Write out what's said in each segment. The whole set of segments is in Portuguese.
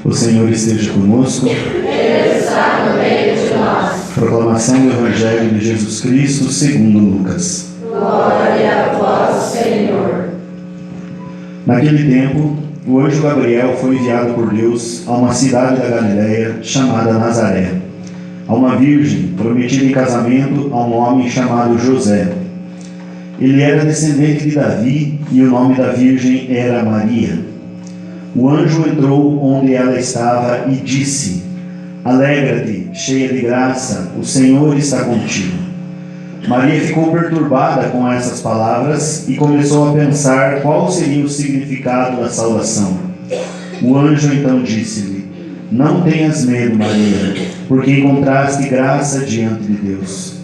O Senhor esteja conosco. Ele está no meio de nós. Proclamação do Evangelho de Jesus Cristo segundo Lucas. Glória a vós, Senhor. Naquele tempo, o anjo Gabriel foi enviado por Deus a uma cidade da Galileia chamada Nazaré, a uma virgem prometida em casamento a um homem chamado José. Ele era descendente de Davi e o nome da virgem era Maria. O anjo entrou onde ela estava e disse: Alegra-te, cheia de graça, o Senhor está contigo. Maria ficou perturbada com essas palavras e começou a pensar qual seria o significado da saudação. O anjo então disse-lhe: Não tenhas medo, Maria, porque encontraste graça diante de Deus.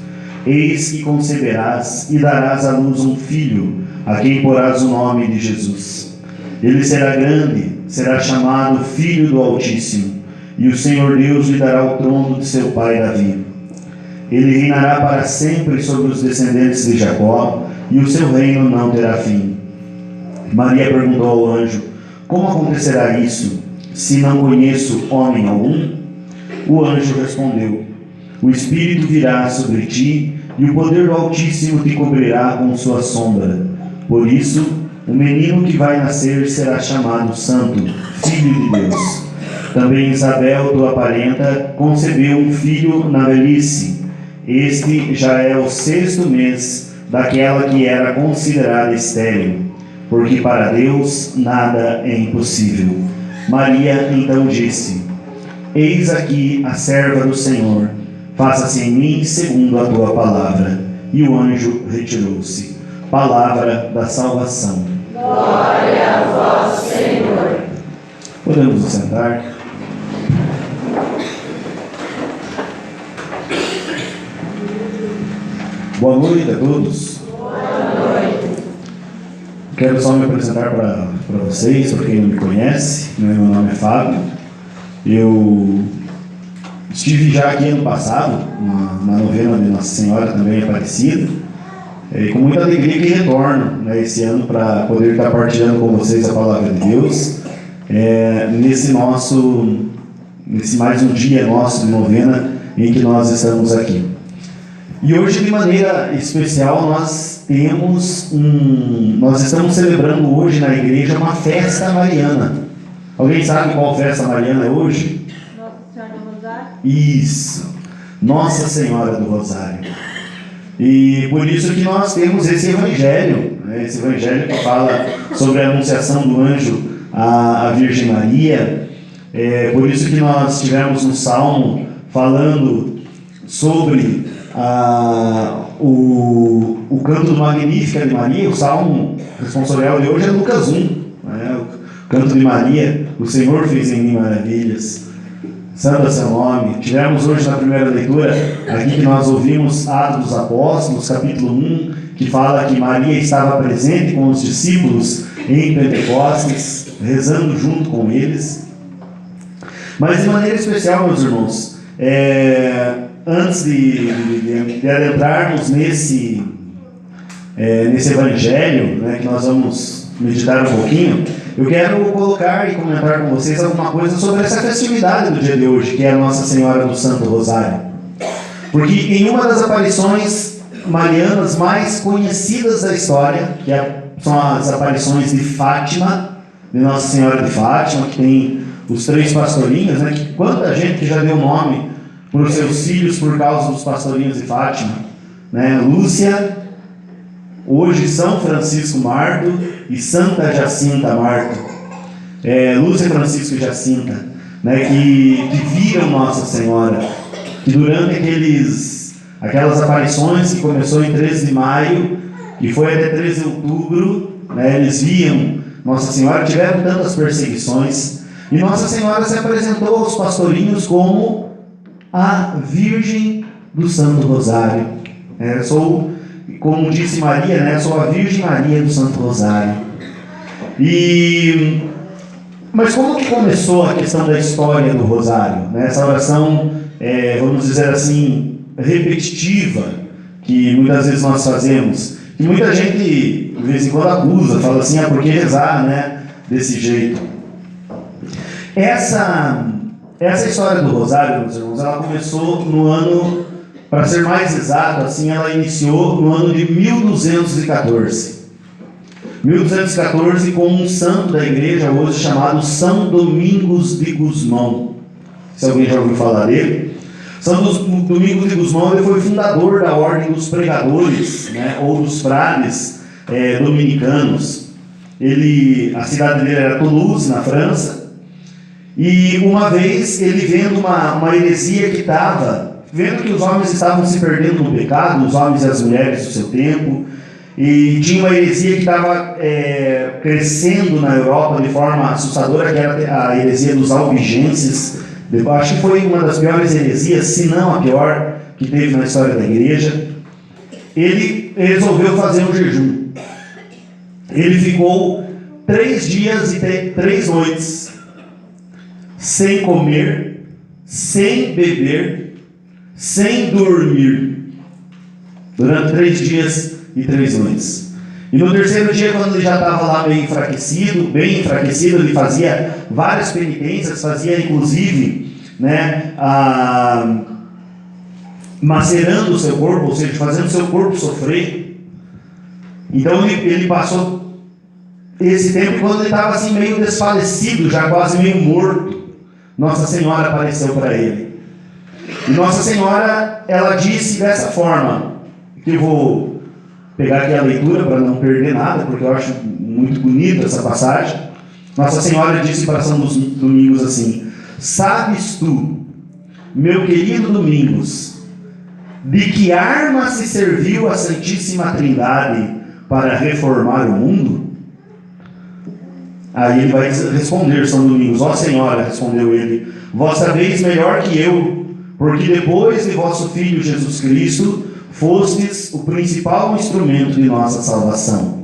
Eis que conceberás e darás à luz um filho, a quem porás o nome de Jesus. Ele será grande, será chamado Filho do Altíssimo, e o Senhor Deus lhe dará o trono de seu pai Davi. Ele reinará para sempre sobre os descendentes de Jacó, e o seu reino não terá fim. Maria perguntou ao anjo: Como acontecerá isso, se não conheço homem algum? O anjo respondeu: O Espírito virá sobre ti, e o poder do Altíssimo te cobrirá com sua sombra. Por isso, o menino que vai nascer será chamado Santo, Filho de Deus. Também Isabel, tua parenta, concebeu um filho na velhice. Este já é o 6º mês daquela que era considerada estéril, porque para Deus nada é impossível. Maria então disse: Eis aqui a serva do Senhor, faça-se em mim segundo a tua palavra. E o anjo retirou-se. Palavra da salvação. Glória a vós, Senhor. Podemos nos sentar. Boa noite a todos. Boa noite. Quero só me apresentar para vocês, para quem não me conhece. Meu nome é Fábio. Eu estive já aqui ano passado, na novena de Nossa Senhora também Aparecida. E com muita alegria que retorno, né, esse ano para poder estar partilhando com vocês a Palavra de Deus. Nesse mais um dia nosso de novena em que nós estamos aqui. E hoje, de maneira especial, nós estamos celebrando hoje na igreja uma festa mariana. Alguém sabe qual festa mariana é hoje? Nossa Senhora do Rosário. Isso, Nossa Senhora do Rosário. E por isso que nós temos esse evangelho, né? Esse evangelho que fala sobre a anunciação do anjo à Virgem Maria. Por isso que nós tivemos no Salmo falando sobre o canto do Magnífica de Maria. O Salmo responsorial de hoje é Lucas 1, né? O canto de Maria: O Senhor fez em mim maravilhas, santo é seu nome. Tivemos hoje na primeira leitura aqui que nós ouvimos Atos dos Apóstolos, capítulo 1, que fala que Maria estava presente com os discípulos em Pentecostes, rezando junto com eles. Mas de maneira especial, meus irmãos, antes de adentrarmos nesse evangelho, né, que nós vamos meditar um pouquinho, eu quero colocar e comentar com vocês alguma coisa sobre essa festividade do dia de hoje, que é a Nossa Senhora do Santo Rosário. Porque em uma das aparições marianas mais conhecidas da história, são as aparições de Fátima, de Nossa Senhora de Fátima, que tem os 3 pastorinhos, né? Que quanta gente já deu nome para os seus filhos por causa dos pastorinhos de Fátima, né? Lúcia, hoje São Francisco Marto e Santa Jacinta Marto. Lúcia, Francisco e Jacinta, né? Que viram Nossa Senhora, que durante aquelas aparições que começou em 13 de maio e foi até 13 de outubro, né? Eles viam Nossa Senhora, tiveram tantas perseguições, e Nossa Senhora se apresentou aos pastorinhos como a Virgem do Santo Rosário. Como disse Maria, né? Sou a Virgem Maria do Santo Rosário. Mas como que começou a questão da história do Rosário, né? Essa oração, vamos dizer assim, repetitiva, que muitas vezes nós fazemos, e muita gente de vez em quando acusa, fala assim: por que rezar, né, desse jeito? Essa história do Rosário, meus irmãos, ela começou no ano, para ser mais exato, assim, ela iniciou no ano de 1214. 1214, com um santo da igreja hoje chamado São Domingos de Gusmão. Se alguém já ouviu falar dele. São Domingos de Gusmão, ele foi fundador da Ordem dos Pregadores, né, ou dos Frades dominicanos. A cidade dele era Toulouse, na França. E uma vez, ele vendo uma heresia que vendo que os homens estavam se perdendo no pecado, os homens e as mulheres do seu tempo, e tinha uma heresia que estava crescendo na Europa de forma assustadora, que era a heresia dos albigenses. Eu acho que foi uma das piores heresias, se não a pior, que teve na história da igreja. Ele resolveu fazer um jejum. Ele ficou 3 dias e 3 noites sem comer, sem beber, sem dormir, durante 3 dias e 3 noites. E no terceiro dia, quando ele já estava lá bem enfraquecido, ele fazia várias penitências, fazia inclusive, né, macerando o seu corpo, ou seja, fazendo o seu corpo sofrer. Então ele passou esse tempo, quando ele estava assim meio desfalecido, já quase meio morto, Nossa Senhora apareceu para ele. E Nossa Senhora, ela disse dessa forma, que eu vou pegar aqui a leitura para não perder nada, porque eu acho muito bonita essa passagem. Nossa Senhora disse para São Domingos assim: sabes tu, meu querido Domingos, de que arma se serviu a Santíssima Trindade para reformar o mundo? Aí ele vai responder, São Domingos: ó Senhora, respondeu ele, vós sabeis melhor que eu, porque depois de vosso Filho Jesus Cristo, fostes o principal instrumento de nossa salvação.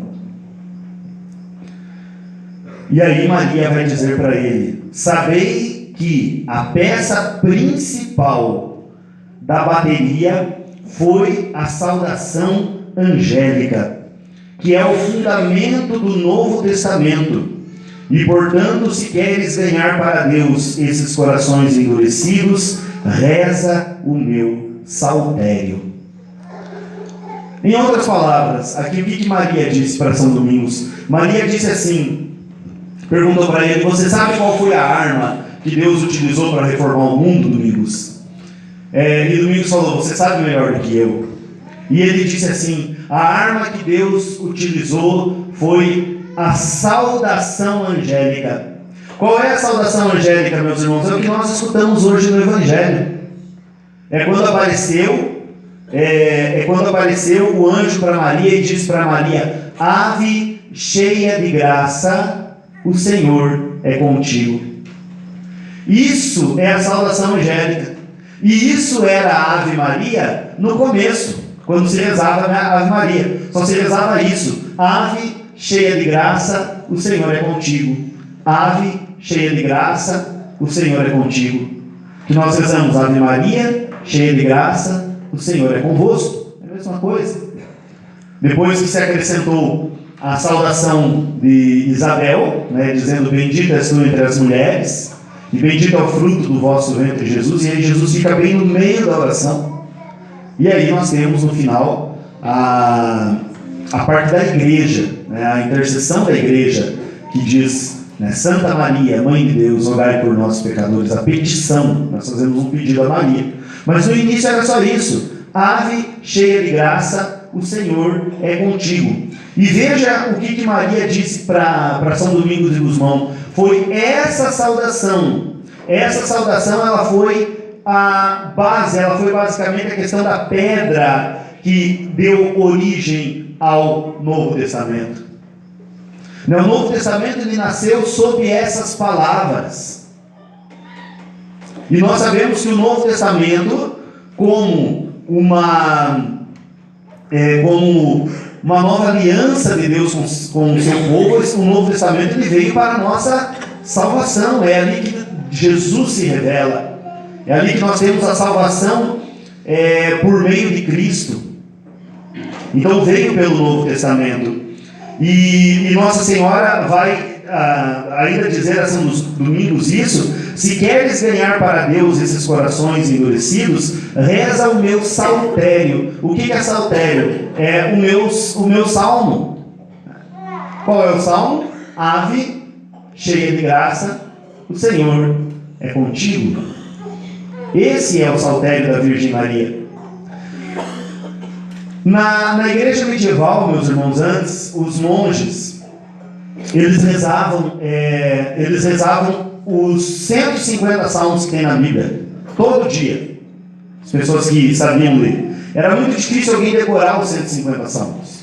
E aí Maria vai dizer para ele: sabei que a peça principal da bateria foi a saudação angélica, que é o fundamento do Novo Testamento. E, portanto, se queres ganhar para Deus esses corações endurecidos, reza o meu saltério. Em outras palavras, aqui o que Maria disse para São Domingos? Maria disse assim, perguntou para ele: você sabe qual foi a arma que Deus utilizou para reformar o mundo, Domingos? E Domingos falou: você sabe melhor do que eu. E ele disse assim: a arma que Deus utilizou foi a saudação angélica. Qual é a saudação angélica, meus irmãos? É o que nós escutamos hoje no Evangelho. É quando apareceu o anjo para Maria e disse para Maria: ave cheia de graça, o Senhor é contigo. Isso é a saudação angélica. E isso era a Ave Maria no começo, quando se rezava a Ave Maria. Só se rezava isso: ave cheia de graça, o Senhor é contigo. Ave cheia de graça, o Senhor é contigo. Que nós rezamos: Ave Maria, cheia de graça, o Senhor é convosco. É a mesma coisa. Depois que se acrescentou a saudação de Isabel, né, dizendo: bendita és tu entre as mulheres, e bendito é o fruto do vosso ventre, Jesus. E aí Jesus fica bem no meio da oração. E aí nós temos no final a parte da igreja, né, a intercessão da igreja, que diz, né, Santa Maria, Mãe de Deus, rogai por nós pecadores. A petição, nós fazemos um pedido a Maria. Mas no início era só isso: ave cheia de graça, o Senhor é contigo. E veja o que Maria disse para São Domingos de Gusmão. Foi essa saudação. Essa saudação, ela foi a base, ela foi basicamente a questão da pedra que deu origem ao Novo Testamento. O Novo Testamento ele nasceu sob essas palavras. E nós sabemos que o Novo Testamento, como uma nova aliança de Deus com o seu povo, o Novo Testamento ele veio para a nossa salvação. É ali que Jesus se revela. É ali que nós temos a salvação por meio de Cristo. Então veio pelo Novo Testamento. E Nossa Senhora vai ainda dizer assim nos domingos isso: se queres ganhar para Deus esses corações endurecidos, reza o meu saltério. O que é saltério? É o meu salmo. Qual é o salmo? Ave, cheia de graça, o Senhor é contigo. Esse é o saltério da Virgem Maria. Na igreja medieval, meus irmãos, antes, os monges, eles rezavam os 150 salmos que tem na Bíblia, todo dia. As pessoas que sabiam ler. Era muito difícil alguém decorar os 150 salmos.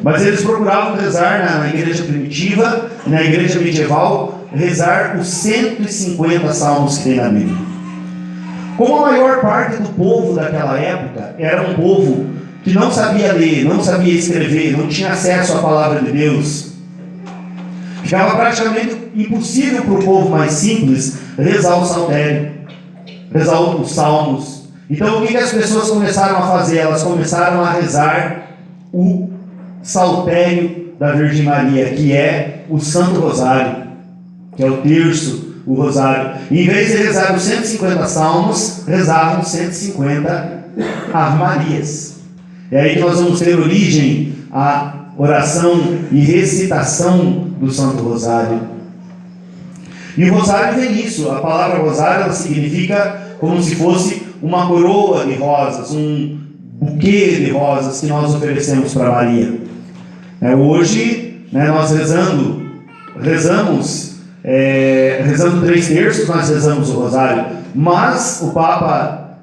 Mas eles procuravam rezar na igreja primitiva, na igreja medieval, rezar os 150 salmos que tem na Bíblia. Como a maior parte do povo daquela época era um povo que não sabia ler, não sabia escrever, não tinha acesso à palavra de Deus, ficava praticamente impossível para o povo mais simples rezar o saltério, rezar os salmos. Então o que as pessoas começaram a fazer? Elas começaram a rezar o saltério da Virgem Maria, que é o Santo Rosário, que é o terço, o rosário. Em vez de rezar os 150 salmos, rezavam 150 Ave Marias. É aí que nós vamos ter origem à oração e recitação do Santo Rosário. E o rosário vem isso. A palavra rosário, ela significa como se fosse uma coroa de rosas, um buquê de rosas que nós oferecemos para Maria. Hoje, nós rezando 3 terços, nós rezamos o rosário. Mas o Papa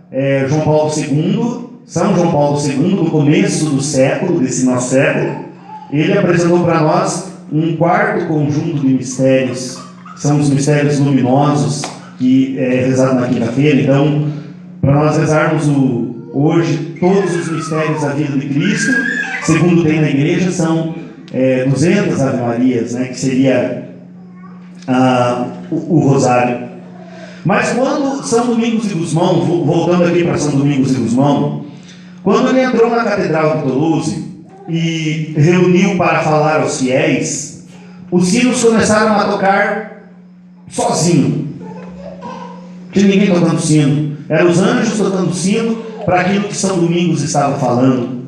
João Paulo II, São João Paulo II, no começo do século, desse nosso século, ele apresentou para nós um quarto conjunto de mistérios, que são os mistérios luminosos, que é rezado na quinta-feira. Então, para nós rezarmos hoje todos os mistérios da vida de Cristo, segundo tem na igreja, são 200 Ave Marias, que seria o rosário. Mas quando São Domingos de Gusmão, voltando aqui para São Domingos de Gusmão, quando ele entrou na Catedral de Toulouse e reuniu para falar aos fiéis, os sinos começaram a tocar sozinho. Não tinha ninguém tocando sino. Eram os anjos tocando sino para aquilo que São Domingos estava falando.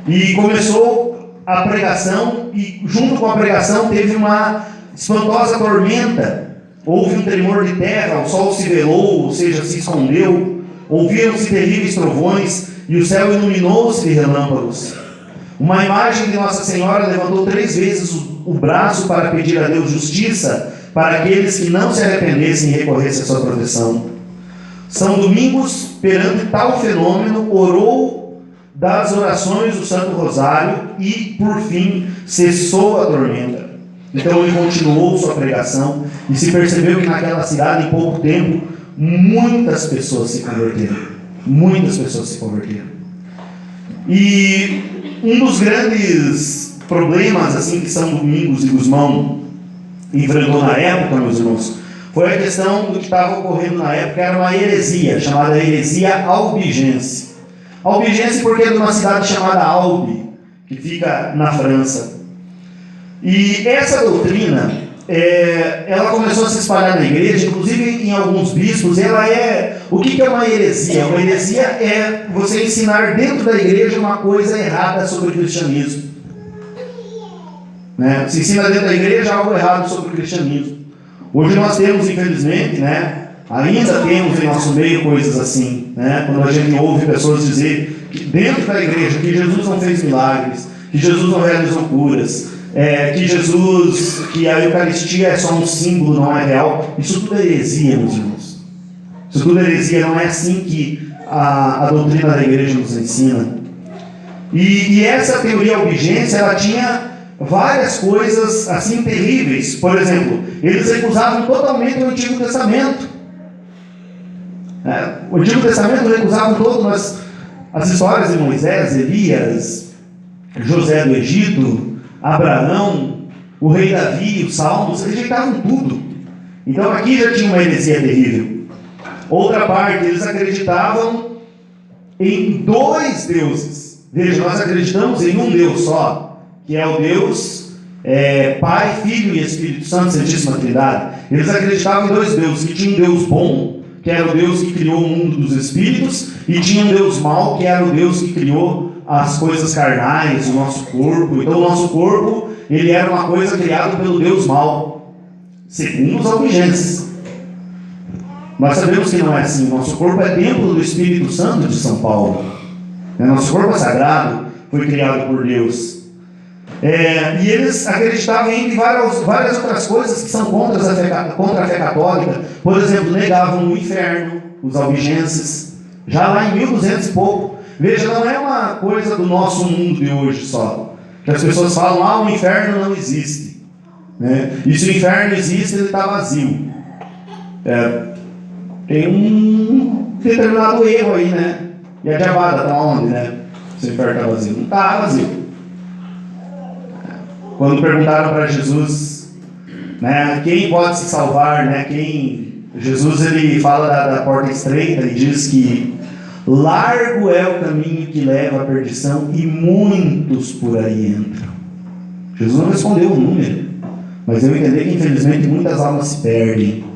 E começou a pregação, e junto com a pregação teve uma espantosa tormenta. Houve um tremor de terra, o sol se velou, ou seja, se escondeu. Ouviram-se terríveis trovões e o céu iluminou-se de relâmpagos. Uma imagem de Nossa Senhora levantou 3 vezes o braço para pedir a Deus justiça para aqueles que não se arrependessem e recorressem à sua proteção. São Domingos, perante tal fenômeno, orou das orações do Santo Rosário e, por fim, cessou a tormenta. Então ele continuou sua pregação e se percebeu que naquela cidade, em pouco tempo, muitas pessoas se converteram. Muitas pessoas se converteram. E um dos grandes problemas assim que São Domingos de Gusmão enfrentou na época, meus irmãos, foi a questão do que estava ocorrendo na época. Era uma heresia, chamada heresia albigense. Albigense porque é de uma cidade chamada Albi, que fica na França. E essa doutrina, ela começou a se espalhar na igreja, inclusive em alguns bispos. O que é uma heresia? Uma heresia é você ensinar dentro da igreja uma coisa errada sobre o cristianismo. Se ensina dentro da igreja algo errado sobre o cristianismo. Hoje nós temos, infelizmente, ainda temos em nosso meio coisas assim, quando a gente ouve pessoas dizer que dentro da igreja que Jesus não fez milagres, que Jesus não realizou curas, que a Eucaristia é só um símbolo, não é real. Isso tudo é heresia, meus irmãos. Isso tudo é heresia, não é assim que a doutrina da igreja nos ensina. E essa teoria albigência, ela tinha várias coisas assim terríveis. Por exemplo, eles recusavam totalmente o Antigo Testamento. O Antigo Testamento recusavam todas as histórias de Moisés, Elias, José do Egito, Abraão, o rei Davi, os Salmos, rejeitavam tudo. Então aqui já tinha uma heresia terrível. Outra parte, eles acreditavam em 2 deuses. Veja, nós acreditamos em um Deus só, que é o Deus Pai, Filho e Espírito Santo, Santíssima Trindade. Eles acreditavam em dois deuses, que tinha um Deus bom, que era o Deus que criou o mundo dos espíritos, e tinha um Deus mau, que era o Deus que criou as coisas carnais, o nosso corpo. Então o nosso corpo, ele era uma coisa criada pelo Deus mau, segundo os albigenses. Nós sabemos que não é assim. Nosso corpo é templo do Espírito Santo de São Paulo. Nosso corpo é sagrado, foi criado por Deus. E eles acreditavam em várias outras coisas que são contra a fé católica. Por exemplo, negavam o inferno, os albigenses, já lá em 1200 e pouco. Veja, não é uma coisa do nosso mundo de hoje só, que as pessoas falam, o inferno não existe, né? E se o inferno existe, ele está vazio. Tem um determinado erro aí, né? E a diabada está onde, né? Se o inferno está vazio, não está vazio. Quando perguntaram para Jesus, né, quem pode se salvar, né, Jesus ele fala da porta estreita e diz que largo é o caminho que leva à perdição e muitos por aí entram. Jesus não respondeu o número, mas eu entendi que infelizmente muitas almas se perdem.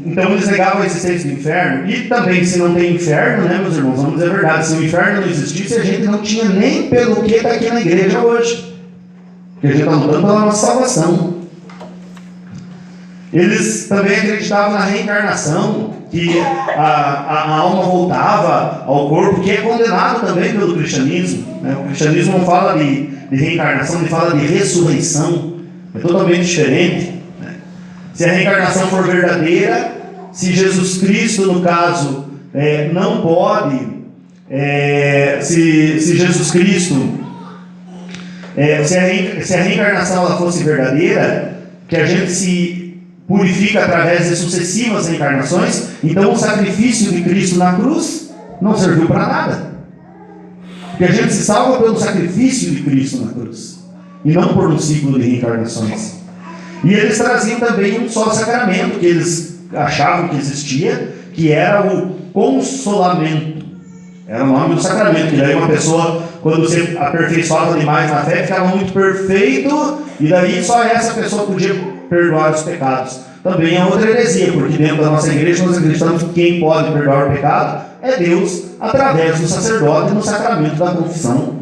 Então eles negavam a existência do inferno. E também, se não tem inferno, né, meus irmãos, vamos dizer a verdade, se o inferno não existisse, a gente não tinha nem pelo que está aqui na igreja hoje, porque a gente está lutando pela nossa salvação. Eles também acreditavam na reencarnação, que a alma voltava ao corpo, que é condenado também pelo cristianismo, né? O cristianismo não fala de reencarnação, ele fala de ressurreição, é totalmente diferente. Se a reencarnação for verdadeira, se Jesus Cristo, no caso, não pode, se Jesus Cristo, se a reencarnação ela fosse verdadeira, que a gente se purifica através de sucessivas reencarnações, então o sacrifício de Cristo na cruz não serviu para nada. Porque a gente se salva pelo sacrifício de Cristo na cruz, e não por um ciclo de reencarnações. E eles traziam também um só sacramento que eles achavam que existia, que era o consolamento. Era o nome do sacramento, que daí uma pessoa, quando você aperfeiçoava demais na fé, ficava muito perfeito, e daí só essa pessoa podia perdoar os pecados. Também é outra heresia, porque dentro da nossa igreja nós acreditamos que quem pode perdoar o pecado é Deus, através do sacerdote no sacramento da confissão.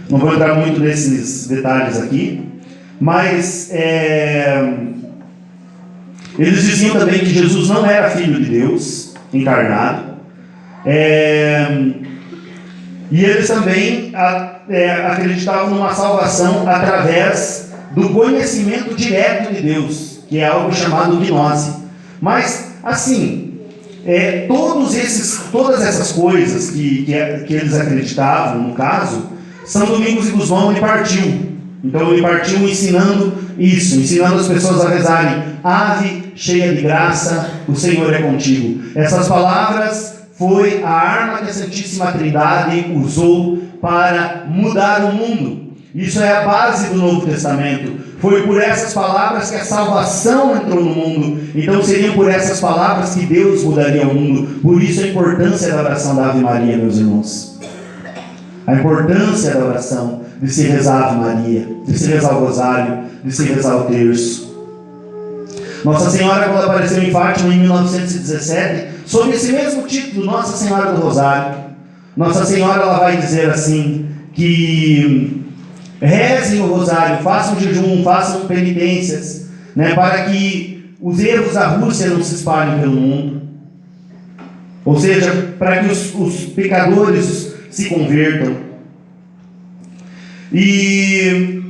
Não vou entrar muito nesses detalhes aqui. Mas eles diziam também que Jesus não era filho de Deus encarnado, e eles também acreditavam numa salvação através do conhecimento direto de Deus, que é algo chamado gnose. Mas assim, todas essas coisas que eles acreditavam, no caso, São Domingos de Gusmão ele partiu. Então ele partiu ensinando as pessoas a rezarem: Ave cheia de graça, o Senhor é contigo. Essas palavras foi a arma que a Santíssima Trindade usou para mudar o mundo. Isso é a base do Novo Testamento. Foi por essas palavras que a salvação entrou no mundo. Então seriam por essas palavras que Deus mudaria o mundo. Por isso a importância da oração da Ave Maria, meus irmãos. A importância da oração, de se rezar a Ave Maria, de se rezar o Rosário, de se rezar o Terço. Nossa Senhora, quando apareceu em Fátima em 1917, sob esse mesmo título, Nossa Senhora do Rosário, Nossa Senhora ela vai dizer assim, que rezem o Rosário, façam jejum, façam penitências, né, para que os erros da Rússia não se espalhem pelo mundo. Ou seja, para que os pecadores se convertam. E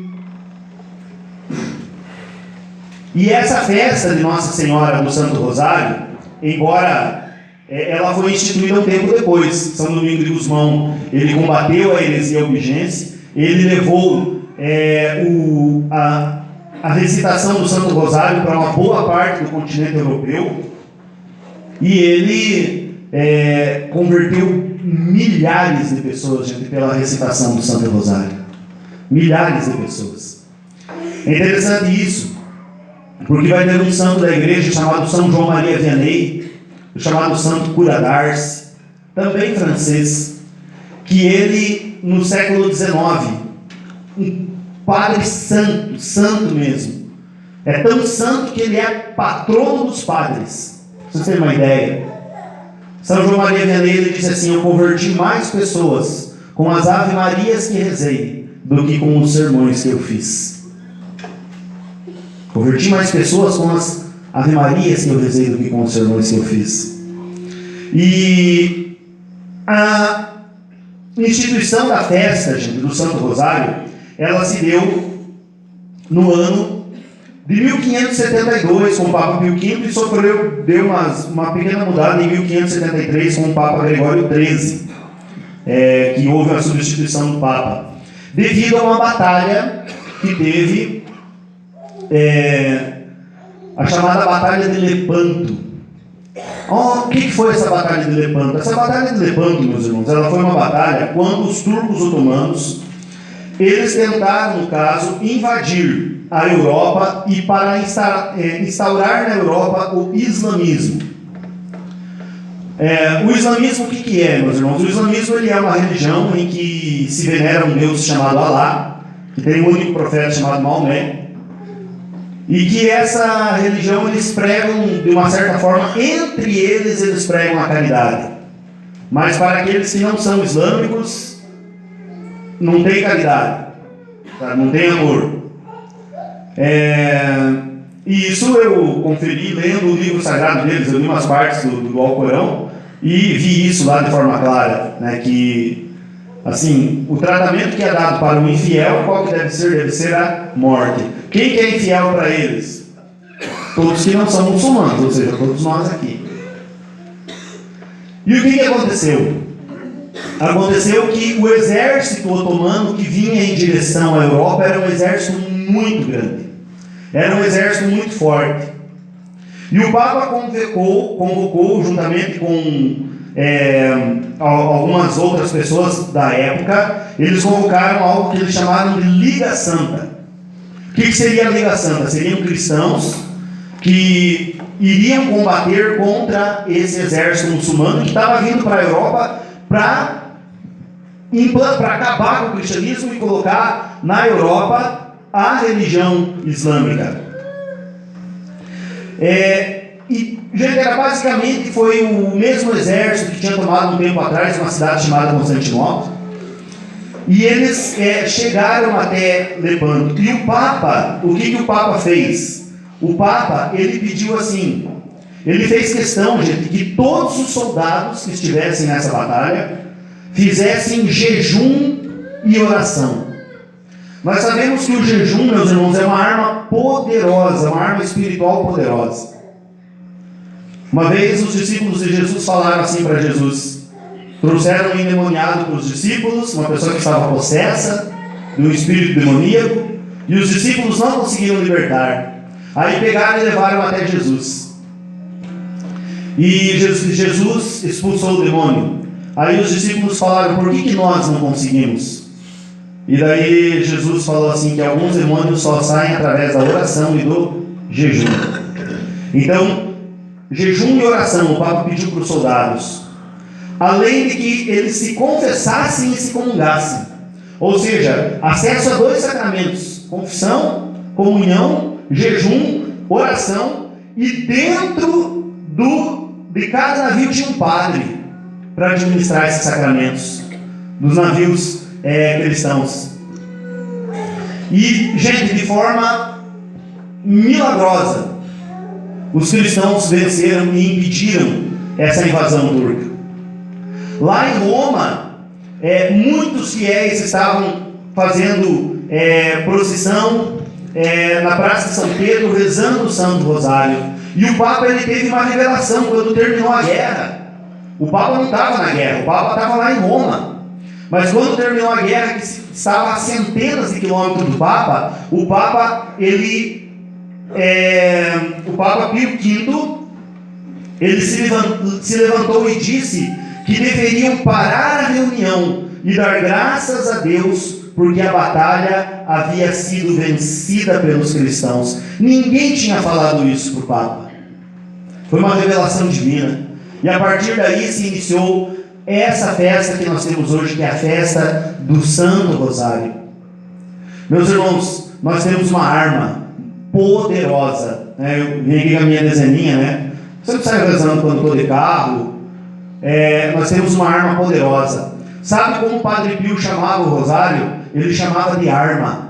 essa festa de Nossa Senhora do Santo Rosário, embora ela foi instituída um tempo depois, São Domingos de Gusmão, ele combateu a heresia albigense, ele levou a recitação do Santo Rosário para uma boa parte do continente europeu, e ele converteu milhares de pessoas, gente, pela recitação do Santo Rosário. Milhares de pessoas. É interessante isso, porque vai ter um santo da igreja chamado São João Maria Vianney, chamado Santo Cura d'Ars, também francês, que ele no século XIX, um padre santo, santo mesmo. É tão santo que ele é patrono dos padres. Pra vocês terem uma ideia. São João Maria Vianney disse assim: eu converti mais pessoas com as Ave Marias que rezei do que com os sermões que eu fiz. Converti mais pessoas com as Ave Marias que eu rezei do que com os sermões que eu fiz. E a instituição da festa, gente, do Santo Rosário, ela se deu no ano de 1572 com o Papa Pio V e deu uma pequena mudada em 1573 com o Papa Gregório XIII, que houve a substituição do Papa, devido a uma batalha que teve, a chamada Batalha de Lepanto. O que foi essa Batalha de Lepanto? Essa Batalha de Lepanto, meus irmãos, ela foi uma batalha quando os turcos otomanos, eles tentaram, no caso, invadir a Europa e para instaurar na Europa o islamismo. O islamismo, o que é, meus irmãos? O islamismo ele é uma religião em que se venera um Deus chamado Alá, que tem um único profeta chamado Maomé, e que essa religião eles pregam, de uma certa forma, entre eles pregam a caridade. Mas para aqueles que não são islâmicos, não tem caridade, tá? Não tem amor. E isso eu conferi lendo o livro sagrado deles. Eu li umas partes do Alcorão e vi isso lá de forma clara, né, que assim, o tratamento que é dado para um infiel, qual que deve ser? Deve ser a morte. Quem que é infiel para eles? Todos que não são muçulmanos, ou seja, todos nós aqui. E o que aconteceu? Aconteceu que o exército otomano que vinha em direção à Europa era um exército muito grande. Era um exército muito forte. E o Papa convocou juntamente com algumas outras pessoas da época, eles convocaram algo que eles chamaram de Liga Santa. O que seria a Liga Santa? Seriam cristãos que iriam combater contra esse exército muçulmano que estava vindo para a Europa para acabar com o cristianismo e colocar na Europa a religião islâmica. E, gente, basicamente foi o mesmo exército que tinha tomado um tempo atrás uma cidade chamada Constantinopla. E eles chegaram até Lepanto. E o Papa, o que o Papa fez? O Papa, ele pediu assim, ele fez questão, gente, que todos os soldados que estivessem nessa batalha fizessem jejum e oração. Nós sabemos que o jejum, meus irmãos, é uma arma poderosa, uma arma espiritual poderosa. Uma vez os discípulos de Jesus falaram assim para Jesus, trouxeram um endemoniado para os discípulos, uma pessoa que estava possessa de um espírito demoníaco, e os discípulos não conseguiram libertar. Aí pegaram e levaram até Jesus. E Jesus expulsou o demônio. Aí os discípulos falaram, por que nós não conseguimos? E daí Jesus falou assim, que alguns demônios só saem através da oração e do jejum. Então, jejum e oração, o Papa pediu para os soldados. Além de que eles se confessassem e se comungassem. Ou seja, acesso a 2 sacramentos, confissão, comunhão, jejum, oração, e dentro de cada navio tinha um padre para administrar esses sacramentos dos navios cristãos. E, gente, de forma milagrosa, os cristãos venceram e impediram essa invasão turca. Lá em Roma, muitos fiéis estavam fazendo procissão na Praça de São Pedro, rezando o Santo Rosário. E o Papa ele teve uma revelação quando terminou a guerra. O Papa não estava na guerra, o Papa estava lá em Roma. Mas quando terminou a guerra, que estava a centenas de quilômetros do Papa, o Papa Pio V, ele se levantou e disse que deveriam parar a reunião e dar graças a Deus, porque a batalha havia sido vencida pelos cristãos. Ninguém tinha falado isso para o Papa. Foi uma revelação divina. E a partir daí se iniciou essa festa que nós temos hoje, que é a festa do Santo Rosário. Meus irmãos, nós temos uma arma poderosa, né? Eu vim aqui com a minha dezeninha, né? Você não sai rezando quando estou de carro. Nós temos uma arma poderosa. Sabe como o Padre Pio chamava o rosário? Ele chamava de arma.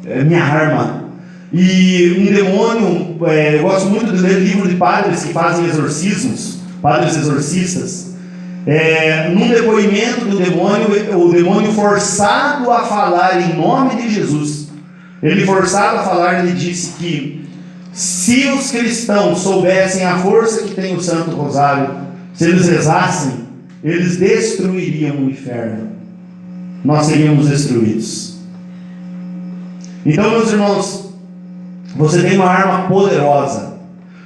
Minha arma. E um demônio, eu gosto muito de ler livro de padres que fazem exorcismos, padres exorcistas. Num depoimento do demônio, o demônio forçado a falar em nome de Jesus, ele forçado a falar, ele disse que se os cristãos soubessem a força que tem o Santo Rosário, se eles rezassem, eles destruiriam o inferno. Nós seríamos destruídos. Então, meus irmãos, você tem uma arma poderosa.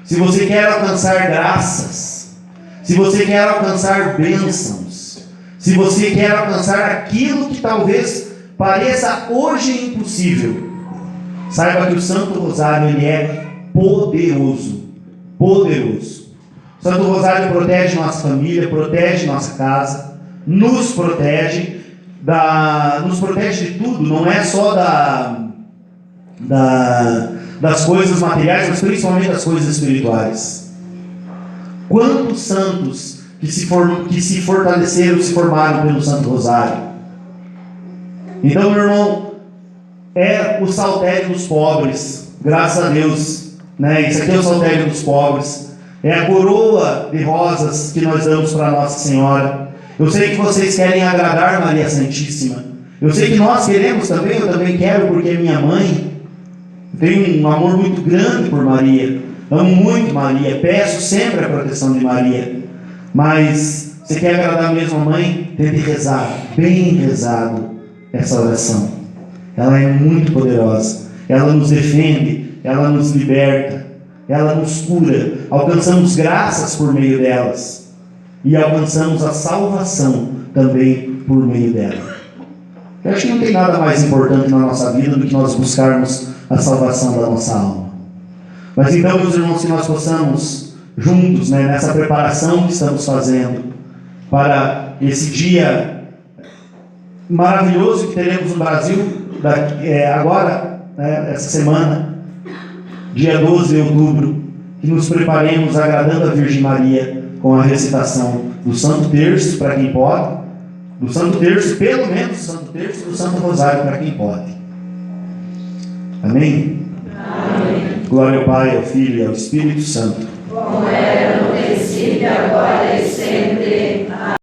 Se você quer alcançar graças, se você quer alcançar bênçãos, se você quer alcançar aquilo que talvez pareça hoje impossível, saiba que o Santo Rosário, ele é poderoso. Poderoso. O Santo Rosário protege nossa família, protege nossa casa, nos protege de tudo. Não é só das coisas materiais, mas principalmente das coisas espirituais. Quantos santos que se fortaleceram, se formaram pelo Santo Rosário? Então, meu irmão, é o saltério dos pobres, graças a Deus, né? Isso aqui é o saltério dos pobres, é a coroa de rosas que nós damos para Nossa Senhora. Eu sei que vocês querem agradar Maria Santíssima, eu sei que nós queremos também, eu também quero, porque é minha mãe. Tenho um amor muito grande por Maria, amo muito Maria, peço sempre a proteção de Maria. Mas você quer agradar mesmo a mãe? Tente rezar, bem rezado, essa oração. Ela é muito poderosa, ela nos defende, ela nos liberta, ela nos cura. Alcançamos graças por meio delas e alcançamos a salvação também por meio dela. Eu acho que não tem nada mais importante na nossa vida do que nós buscarmos a salvação da nossa alma. Mas então, meus irmãos, que nós possamos juntos, né, nessa preparação que estamos fazendo para esse dia maravilhoso que teremos no Brasil agora, né, essa semana, dia 12 de outubro, que nos preparemos agradando a Virgem Maria com a recitação do Santo Terço, para quem pode, do Santo Terço, pelo menos do Santo Terço, do Santo Rosário, para quem pode. Amém? Amém. Glória ao Pai, ao Filho e ao Espírito Santo. Como era no princípio, agora e sempre,